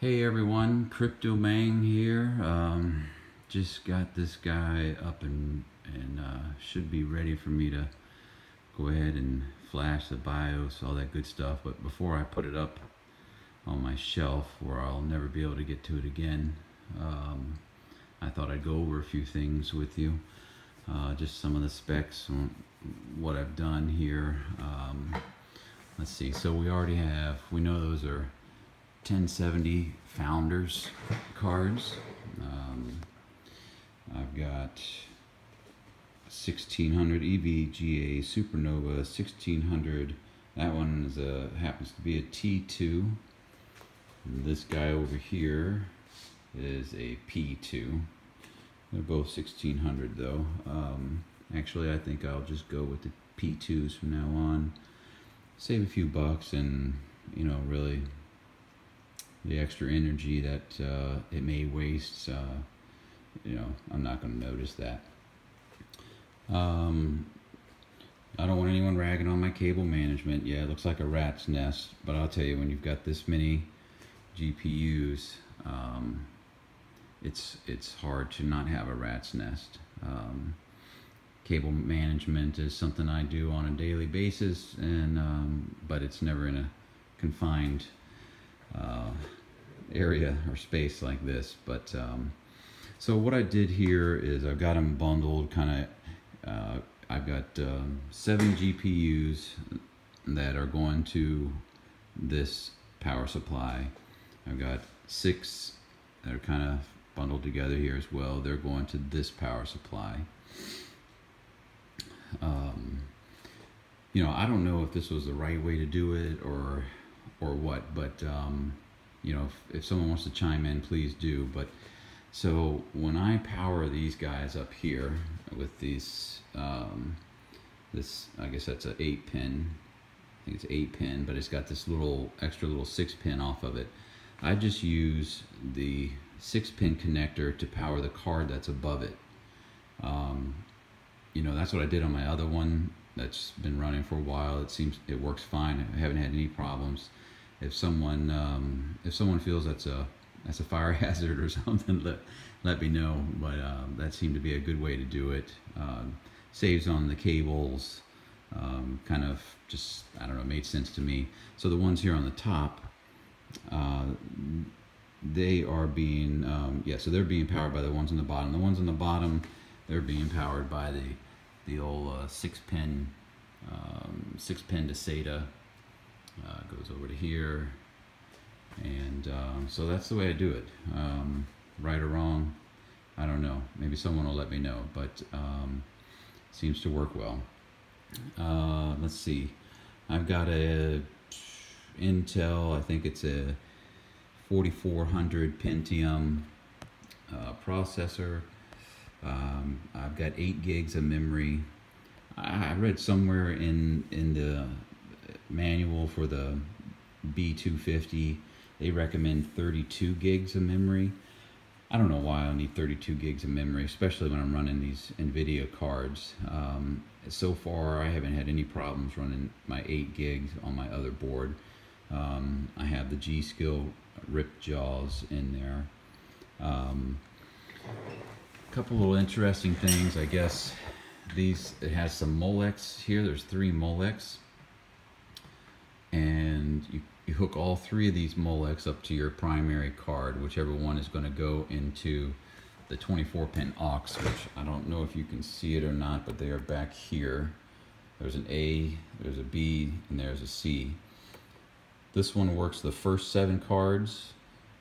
Hey everyone, Crypto Mang here. Just got this guy up and should be ready for me to go ahead and flash the BIOS, all that good stuff. But before I put it up on my shelf where I'll never be able to get to it again, I thought I'd go over a few things with you. Just some of the specs on what I've done here. Let's see, so we know those are 1070 Founders cards. I've got 1600 EVGA SuperNOVA 1600. That one is happens to be a T2. And this guy over here is a P2. They're both 1600 though. Actually, I think I'll just go with the P2s from now on. Save a few bucks, and really the extra energy that it may waste, I'm not going to notice that. I don't want anyone ragging on my cable management. Yeah, it looks like a rat's nest, but I'll tell you, when you've got this many GPUs, it's hard to not have a rat's nest. Cable management is something I do on a daily basis, and but it's never in a confined area or space like this. But so what I did here is I've got them bundled I've got 7 GPUs that are going to this power supply. I've got 6 that are kind of bundled together here as well. They're going to this power supply. I don't know if this was the right way to do it or what, but if someone wants to chime in, please do. But so when I power these guys up here with these, this, I guess that's an 8-pin. I think it's 8-pin, but it's got this extra little 6-pin off of it. I just use the 6-pin connector to power the card that's above it. That's what I did on my other one that's been running for a while. It works fine. I haven't had any problems. If someone feels that's a fire hazard or something, let me know. But that seemed to be a good way to do it. Saves on the cables. Kind of just, I don't know, made sense to me. So the ones here on the top, they are being so they're being powered by the ones on the bottom. The ones on the bottom, they're being powered by the old 6-pin to SATA. Goes over to here, and so that's the way I do it. Right or wrong, I don't know. Maybe someone will let me know, but seems to work well. Let's see. I've got a Intel, I think it's a 4400 Pentium processor. I've got 8 gigs of memory. I read somewhere in the manual for the B250 they recommend 32 gigs of memory. I don't know why I need 32 gigs of memory, especially when I'm running these NVIDIA cards. So far I haven't had any problems running my 8 gigs on my other board. I have the G-Skill ripped jaws in there. Couple little interesting things, I guess. It has some Molex here. There's 3 Molex, and you hook all 3 of these Molex up to your primary card, whichever one is going to go into the 24-pin aux, which I don't know if you can see it or not, but they are back here. There's an A, there's a B, and there's a C. This one works the first 7 cards.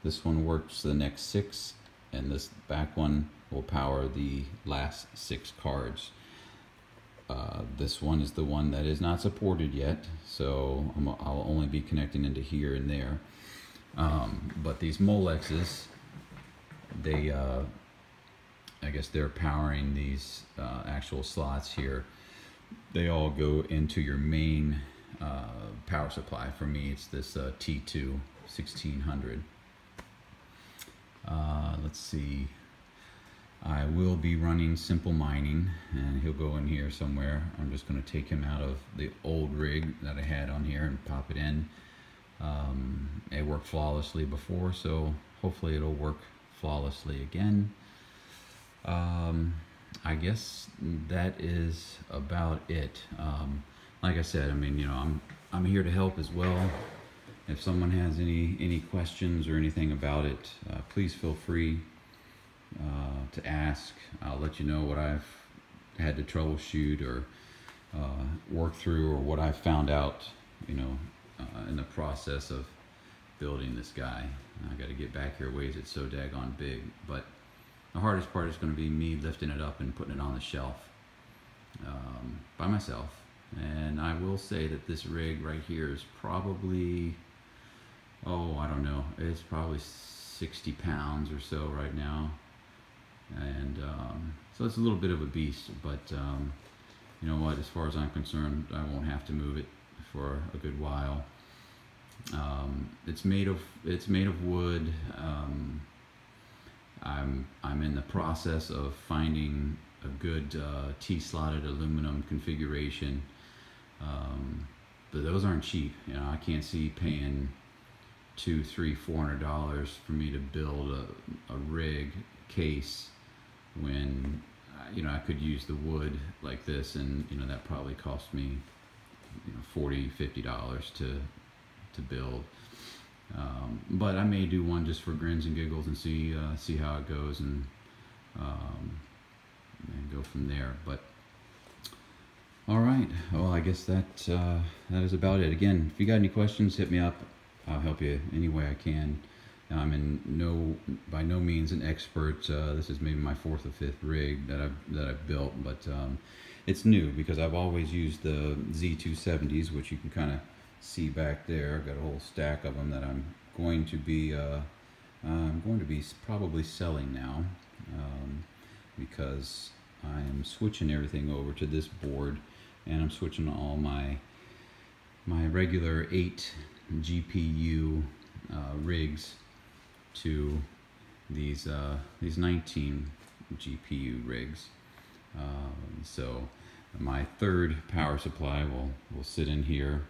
This one works the next 6, and this back one will power the last 6 cards. This one is the one that is not supported yet, so I'll only be connecting into here and there. But these Molexes, I guess they're powering these actual slots here. They all go into your main power supply. For me, it's this T2 1600. Let's see. I will be running Simple Mining, and he'll go in here somewhere. I'm just going to take him out of the old rig that I had on here and pop it in. It worked flawlessly before, so hopefully it'll work flawlessly again. I guess that is about it. Like I said, I mean, you know, I'm here to help as well. If someone has any questions or anything about it, please feel free to ask. I'll let you know what I've had to troubleshoot or work through, or what I've found out, you know, in the process of building this guy. I got to get back here, weighs it so daggone big, but the hardest part is going to be me lifting it up and putting it on the shelf by myself. And I will say that this rig right here is probably, oh, I don't know, it's probably 60 pounds or so right now. And so it's a little bit of a beast, but you know what, as far as I'm concerned, I won't have to move it for a good while. It's made of wood. I'm in the process of finding a good T-slotted aluminum configuration, but those aren't cheap. You know, I can't see paying $200, $300, $400 for me to build a rig case when you know I could use the wood like this, and you know that probably cost me, you know, $40, $50 to build. But I may do one just for grins and giggles and see how it goes, and go from there. But all right, well, I guess that is about it. Again, if you got any questions, hit me up. I'll help you any way I can. I'm by no means an expert. This is maybe my 4th or 5th rig that I've built, but it's new because I've always used the Z270s, which you can kind of see back there. I've got a whole stack of them that I'm going to be probably selling now, because I am switching everything over to this board, and I'm switching all my regular 8 GPU rigs to these 19 GPU rigs. So my 3rd power supply will sit in here.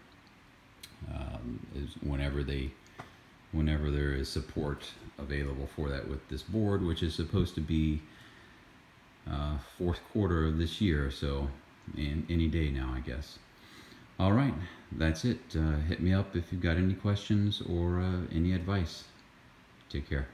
Is whenever there is support available for that with this board, which is supposed to be 4th quarter of this year, so any day now, I guess. All right, that's it. Hit me up if you've got any questions or any advice. Take care.